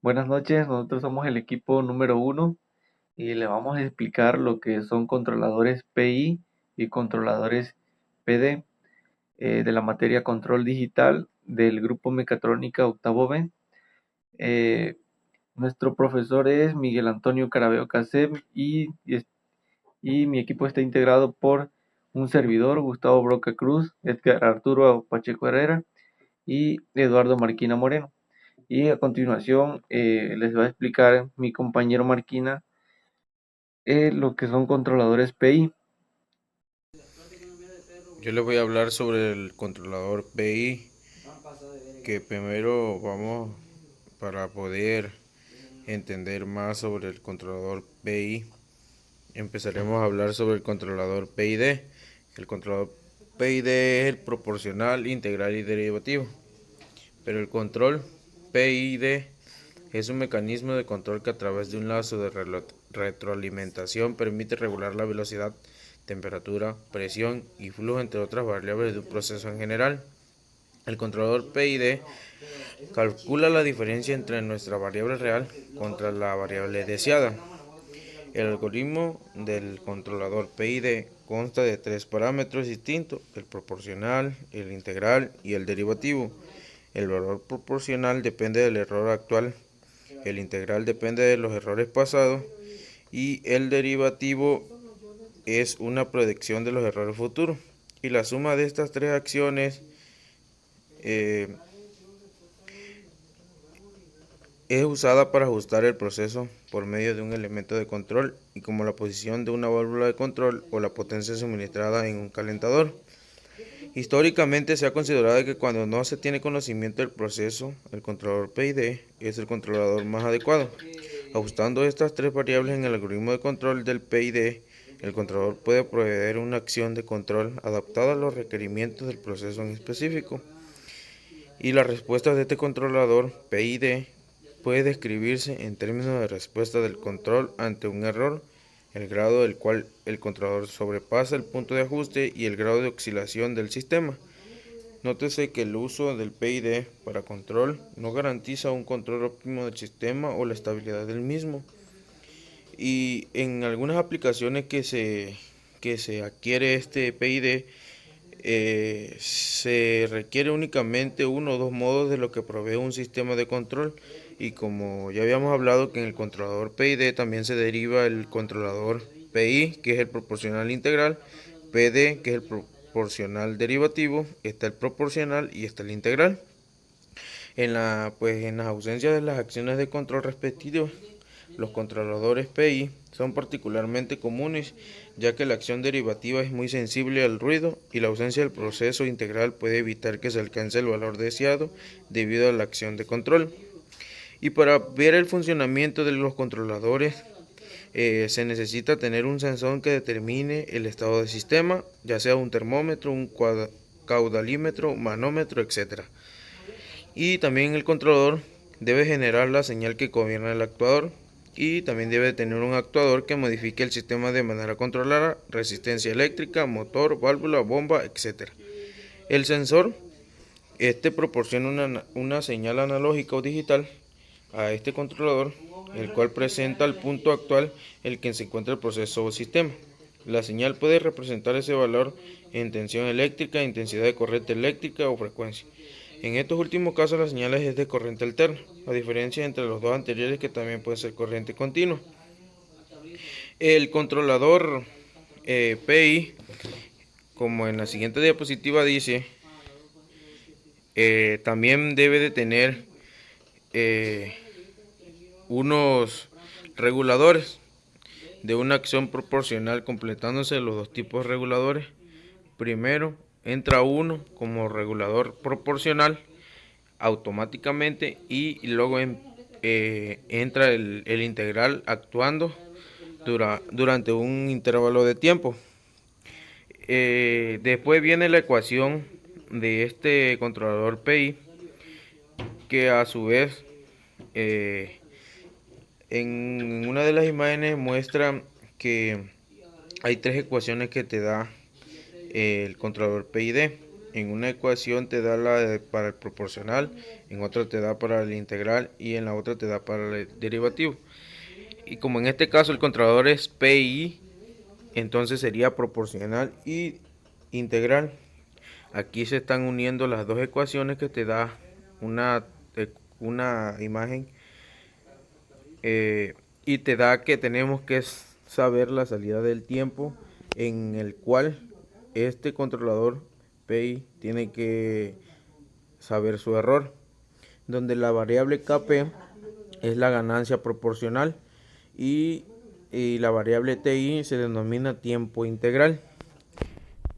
Buenas noches, nosotros somos el equipo número uno y le vamos a explicar lo que son controladores PI y controladores PD de la materia control digital del grupo mecatrónica octavo B. Eh, Nuestro profesor es Miguel Antonio Carabeo Casem y mi equipo está integrado por un servidor, Gustavo Broca Cruz, Edgar Arturo Pacheco Herrera y Eduardo Marquina Moreno. Y a continuación les va a explicar mi compañero Marquina lo que son controladores PI. Yo les voy a hablar sobre el controlador PI, que primero vamos para poder entender más sobre el controlador PI. Empezaremos a hablar sobre el controlador PID. El controlador PID es el proporcional, integral y derivativo. Pero el control PID es un mecanismo de control que a través de un lazo de retroalimentación permite regular la velocidad, temperatura, presión y flujo, entre otras variables de un proceso en general. El controlador PID calcula la diferencia entre nuestra variable real contra la variable deseada. El algoritmo del controlador PID consta de tres parámetros distintos: el proporcional, el integral y el derivativo. El valor proporcional depende del error actual, el integral depende de los errores pasados y el derivativo es una predicción de los errores futuros. Y la suma de estas tres acciones eh, es usada para ajustar el proceso por medio de un elemento de control, y como la posición de una válvula de control o la potencia suministrada en un calentador. Históricamente se ha considerado que cuando no se tiene conocimiento del proceso, el controlador PID es el controlador más adecuado. Ajustando estas tres variables en el algoritmo de control del PID, el controlador puede proveer una acción de control adaptada a los requerimientos del proceso en específico. Y la respuesta de este controlador PID puede describirse en términos de respuesta del control ante un error, el grado del cual el controlador sobrepasa el punto de ajuste y el grado de oscilación del sistema. Nótese que el uso del PID para control no garantiza un control óptimo del sistema o la estabilidad del mismo. Y en algunas aplicaciones que se adquiere este PID, se requiere únicamente uno o dos modos de lo que provee un sistema de control. Y como ya habíamos hablado, que en el controlador PID también se deriva el controlador PI, que es el proporcional integral, PD, que es el proporcional derivativo, está el proporcional y está el integral. En las ausencias de las acciones de control respectivas, los controladores PI son particularmente comunes, ya que la acción derivativa es muy sensible al ruido y la ausencia del proceso integral puede evitar que se alcance el valor deseado debido a la acción de control. Y para ver el funcionamiento de los controladores, se necesita tener un sensor que determine el estado del sistema, ya sea un termómetro, un caudalímetro, manómetro, etc. Y también el controlador debe generar la señal que gobierna el actuador, y también debe tener un actuador que modifique el sistema de manera controlada: resistencia eléctrica, motor, válvula, bomba, etc. El sensor proporciona una señal analógica o digital a este controlador, el cual presenta al punto actual en el que se encuentra el proceso o sistema. La señal puede representar ese valor en tensión eléctrica, intensidad de corriente eléctrica o frecuencia. En estos últimos casos la señal es de corriente alterna, a diferencia entre los dos anteriores, que también puede ser corriente continua. El controlador PI, como en la siguiente diapositiva dice, también debe de tener eh, unos reguladores de una acción proporcional, completándose los dos tipos de reguladores. Primero entra uno como regulador proporcional automáticamente, y luego entra el integral actuando durante un intervalo de tiempo. Después viene la ecuación de este controlador PI, que a su vez eh, en una de las imágenes muestra que hay tres ecuaciones que te da el controlador PID. En una ecuación te da para el proporcional, en otra te da para el integral y en la otra te da para el derivativo. Y como en este caso el controlador es PI, entonces sería proporcional y integral. Aquí se están uniendo las dos ecuaciones que te da una, una imagen eh, y te da que tenemos que saber la salida del tiempo en el cual este controlador PI tiene que saber su error, donde la variable KP es la ganancia proporcional y, y la variable TI se denomina tiempo integral.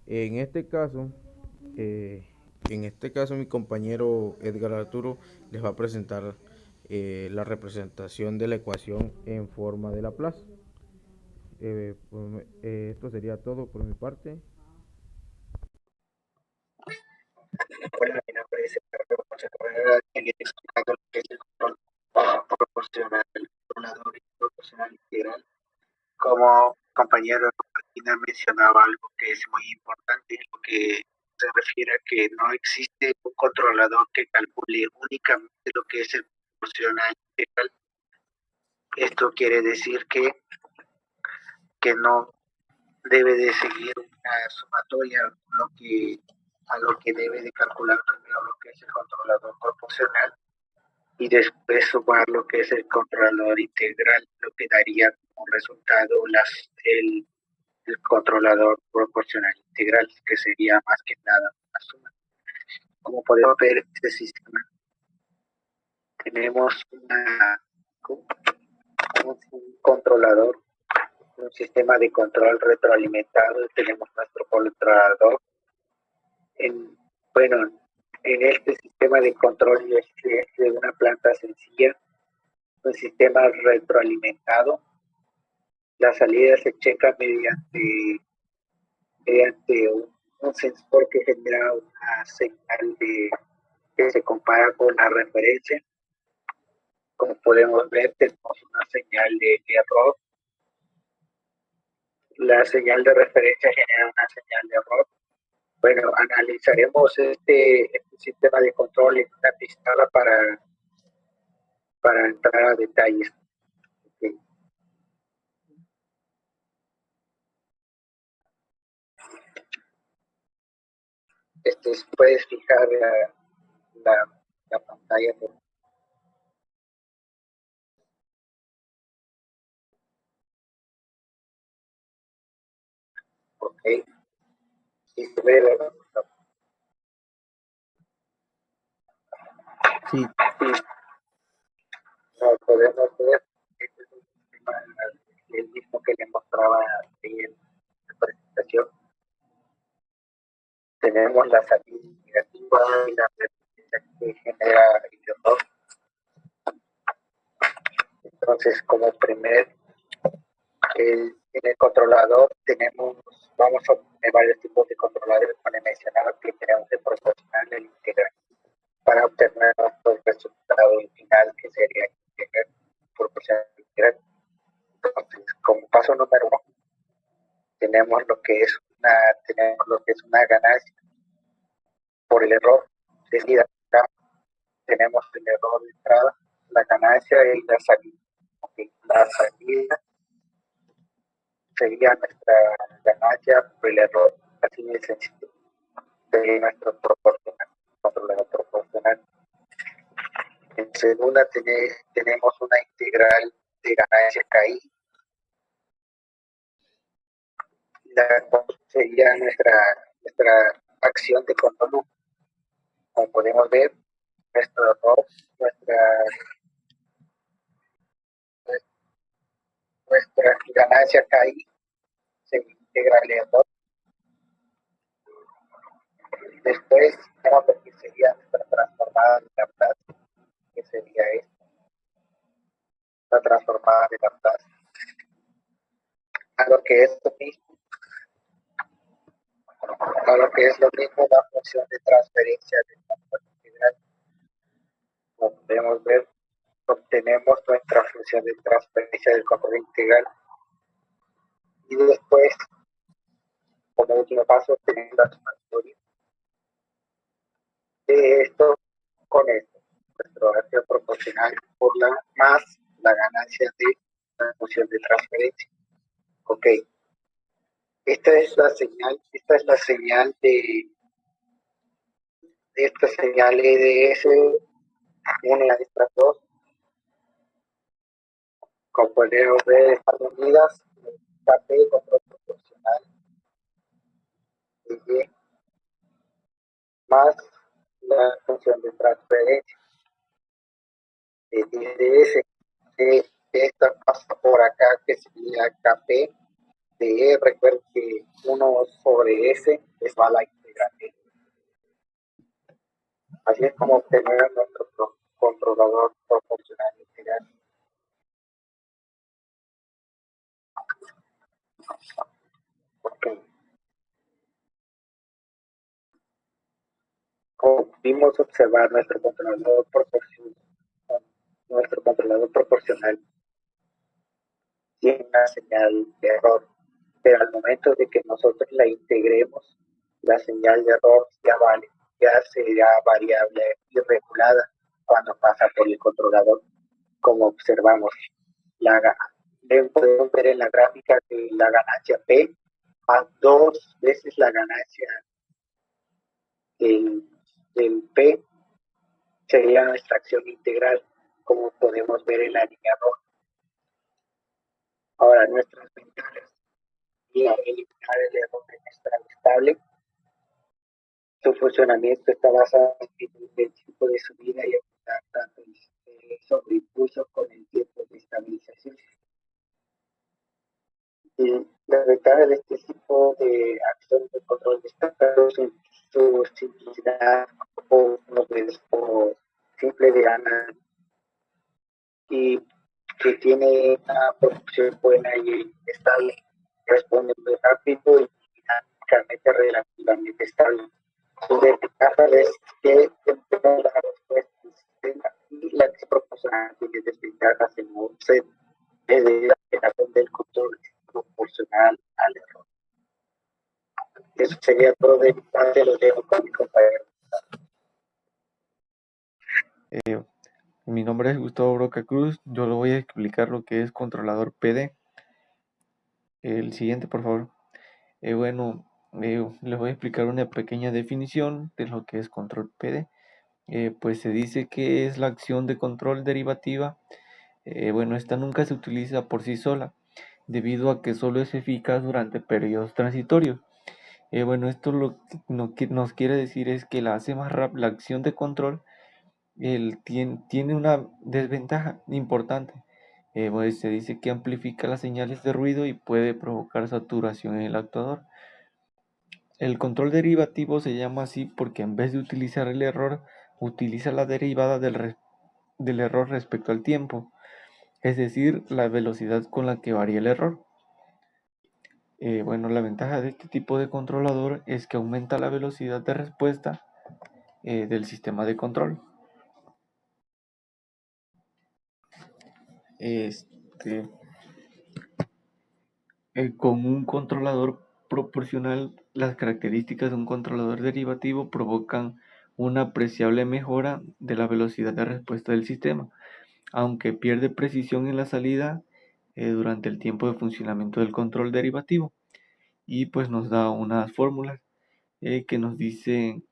En este caso, eh, mi compañero Edgar Arturo les va a presentar la representación de la ecuación en forma de Laplace. Esto sería todo por mi parte. Bueno, mi nombre es Eduardo José Correa, y explicando lo que es el control proporcional, controlador y proporcional integral. Como compañero Martina mencionaba algo que es muy importante, lo que se refiere a que no existe un controlador que calcule únicamente lo que es el proporcional integral. Esto quiere decir que no debe de seguir una sumatoria a lo que debe de calcular primero lo que es el controlador proporcional y después sumar lo que es el controlador integral, lo que daría como resultado el controlador proporcional integral, que sería más que nada una suma. Como podemos ver en este sistema, tenemos un controlador, un sistema de control retroalimentado, tenemos nuestro controlador. Bueno, en este sistema de control de una planta sencilla, un sistema retroalimentado, la salida se checa mediante un sensor que genera una señal que se compara con la referencia. Como podemos ver, tenemos una señal de error. La señal de referencia genera una señal de error. Bueno, analizaremos este sistema de control en una pizarra para entrar a detalles. Okay. Puedes fijar la pantalla. Ok. Sí, se ve, ¿verdad? Sí. No, podemos ver, este es un sistema, el mismo que le mostraba en la presentación. Tenemos la salida negativa y la resistencia que genera el error. Entonces, como primer, en el controlador vamos a tener varios tipos de controladores, para mencionar que tenemos el proporcional y el integral, para obtener nuestro resultado final, que sería integral, proporcional e integral. Entonces, como paso número 1, tenemos lo que es una ganancia por el error de salida. Tenemos el error de entrada, la ganancia y la salida. Okay. La salida sería nuestra ganancia por el error, así de sencillo. Sería nuestro proporcional, controlador proporcional. En segunda tenemos una integral de ganancia KI. Sería nuestra acción de control. Como podemos ver, nuestra ganancia KI se integra al error. Después tenemos lo que sería nuestra transformada de Laplace, que sería esta, la transformada de Laplace, a lo que es lo mismo la función de transferencia del control integral. Como podemos ver, obtenemos nuestra función de transferencia del control integral y después, como último paso, tenemos la sumatoria de esto con esto. Nuestro ratio proporcional por la más la ganancia de la función de transferencia. Ok, esta es la señal de esta señal EDS, una de estas dos componentes de estas unidas, KP control proporcional de Y más la función de transferencia de DDS. Esta pasa por acá, que sería KP de E. Recuerden que 1 sobre S es igual a integral E. Así es como obtener nuestro controlador proporcional integral. Okay. Como pudimos observar, nuestro controlador proporcional tiene una señal de error, pero al momento de que nosotros la integremos, la señal de error ya será variable y regulada cuando pasa por el controlador, como observamos. Podemos ver en la gráfica que la ganancia P más 2 veces la ganancia del P sería nuestra acción integral, como podemos ver en la línea roja. Ahora, nuestras ventajas y eliminar el error de nuestra estable. Su funcionamiento está basado en el tiempo de subida y aumentar tanto el sobreimpulso con el tiempo de estabilización. Y la ventaja de este tipo de acción de control destacado es su simplicidad o simple de ganar, y que tiene una producción buena y estable, responde muy rápido y dinámicamente relativamente estable. Su desventaja es que depende la respuesta del sistema, y la desproporcional tiene desventajas en un set de la generación del control proporcional al error. Eso sería todo de mi parte, lo dejo con mi compañero. Mi nombre es Gustavo Broca Cruz. Yo le voy a explicar lo que es controlador PD. El siguiente, por favor. Les voy a explicar una pequeña definición de lo que es control PD. Pues se dice que es la acción de control derivativa. Esta nunca se utiliza por sí sola, debido a que solo es eficaz durante periodos transitorios. Esto que nos quiere decir es que la hace más rápida. La acción de control tiene una desventaja importante. Se dice que amplifica las señales de ruido y puede provocar saturación en el actuador. El control derivativo se llama así porque en vez de utilizar el error, utiliza la derivada del error respecto al tiempo, es decir, la velocidad con la que varía el error. La ventaja de este tipo de controlador es que aumenta la velocidad de respuesta del sistema de control. Este, con un controlador proporcional, las características de un controlador derivativo provocan una apreciable mejora de la velocidad de respuesta del sistema, aunque pierde precisión en la salida durante el tiempo de funcionamiento del control derivativo. Y pues nos da unas fórmulas que nos dicen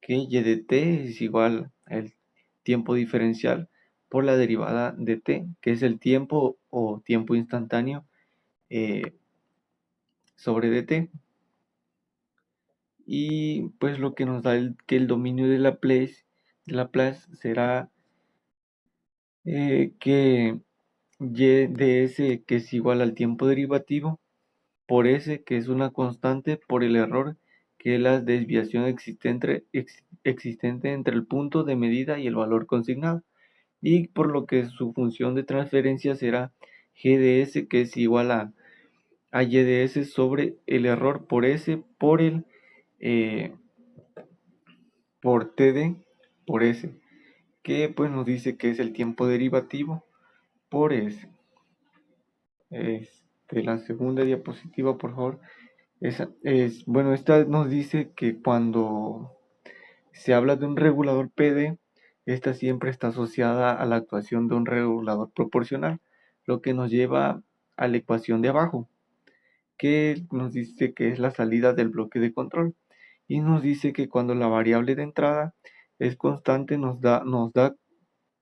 que y de t es igual al tiempo diferencial por la derivada de t, que es el tiempo o tiempo instantáneo sobre dt. Y pues lo que nos da que el dominio de Laplace será que y de s, que es igual al tiempo derivativo, por s, que es una constante, por el error, que es la desviación existente entre el punto de medida y el valor consignado, y por lo que su función de transferencia será g de s, que es igual a y de s sobre el error por s por td por s, que pues nos dice que es el tiempo derivativo por s. La segunda diapositiva, por favor. Esta nos dice que cuando Se habla de un regulador PD, esta siempre está asociada a la actuación de un regulador proporcional, lo que nos lleva a la ecuación de abajo, que nos dice que es la salida del bloque de control y nos dice que cuando la variable de entrada es constante nos da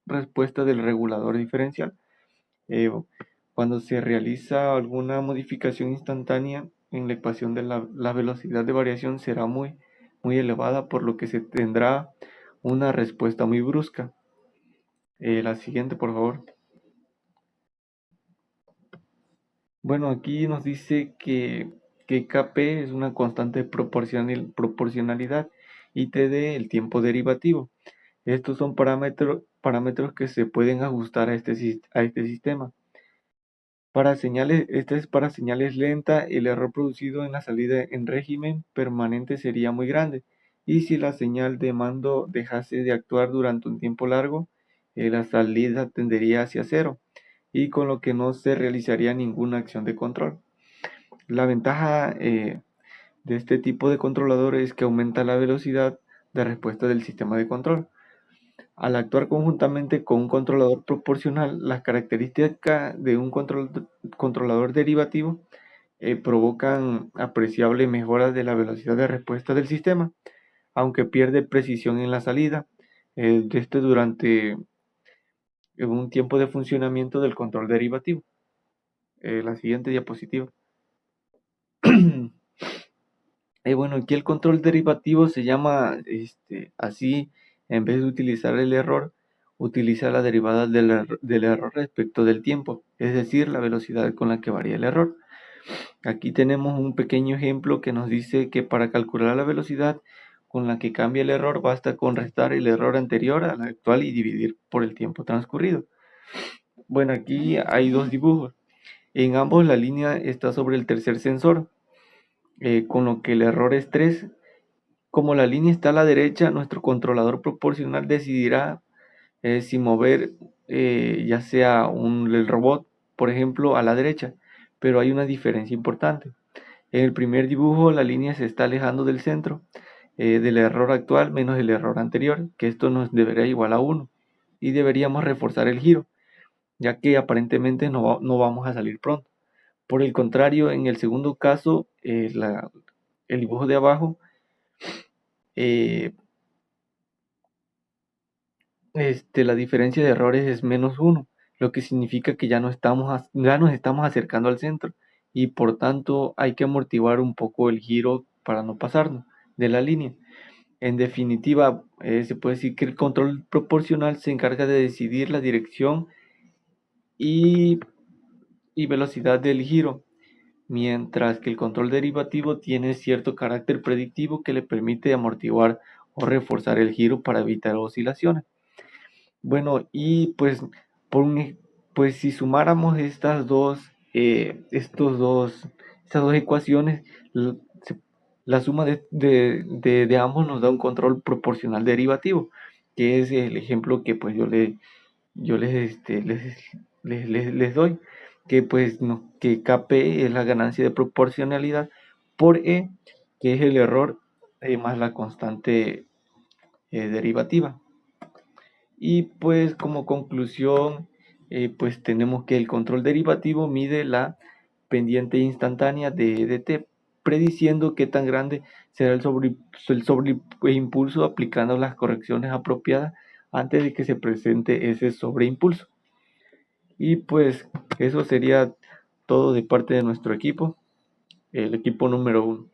respuesta del regulador diferencial. Eh, Cuando se realiza alguna modificación instantánea en la ecuación de la velocidad de variación será muy elevada, por lo que se tendrá una respuesta muy brusca. La siguiente, por favor. Bueno, aquí nos dice que Kp es una constante de proporcionalidad y Td el tiempo derivativo. Estos son parámetros que se pueden ajustar a este sistema. Esta es para señales lentas, el error producido en la salida en régimen permanente sería muy grande. Y si la señal de mando dejase de actuar durante un tiempo largo, la salida tendería hacia cero, y con lo que no se realizaría ninguna acción de control. La ventaja de este tipo de controlador es que aumenta la velocidad de respuesta del sistema de control. Al actuar conjuntamente con un controlador proporcional, las características de un controlador derivativo provocan apreciable mejora de la velocidad de respuesta del sistema, aunque pierde precisión en la salida durante un tiempo de funcionamiento del control derivativo. La siguiente diapositiva. Bueno, aquí el control derivativo se llama así, en vez de utilizar el error, utiliza la derivada del error respecto del tiempo, es decir, la velocidad con la que varía el error. Aquí tenemos un pequeño ejemplo que nos dice que para calcular la velocidad con la que cambia el error basta con restar el error anterior al actual y dividir por el tiempo transcurrido. Bueno, aquí hay dos dibujos. En ambos la línea está sobre el tercer sensor, con lo que el error es 3. Como la línea está a la derecha, nuestro controlador proporcional decidirá si mover ya sea el robot, por ejemplo, a la derecha, pero hay una diferencia importante. En el primer dibujo la línea se está alejando del centro del error actual menos el error anterior, que esto nos debería igual a 1, y deberíamos reforzar el giro, ya que aparentemente no vamos a salir pronto. Por el contrario, en el segundo caso, el dibujo de abajo, eh, la diferencia de errores es menos 1, lo que significa que ya nos estamos acercando al centro y por tanto hay que amortiguar un poco el giro para no pasarnos de la línea. En definitiva, se puede decir que el control proporcional se encarga de decidir la dirección y velocidad del giro, mientras que el control derivativo tiene cierto carácter predictivo que le permite amortiguar o reforzar el giro para evitar oscilaciones. Bueno, y pues si sumáramos estas dos ecuaciones, la suma de ambos nos da un control proporcional derivativo, que es el ejemplo que pues yo les doy, que pues que Kp es la ganancia de proporcionalidad por E, que es el error más la constante derivativa. Y pues como conclusión, pues tenemos que el control derivativo mide la pendiente instantánea de dt, prediciendo qué tan grande será el sobreimpulso aplicando las correcciones apropiadas antes de que se presente ese sobreimpulso. Y pues eso sería todo de parte de nuestro equipo, el equipo número 1.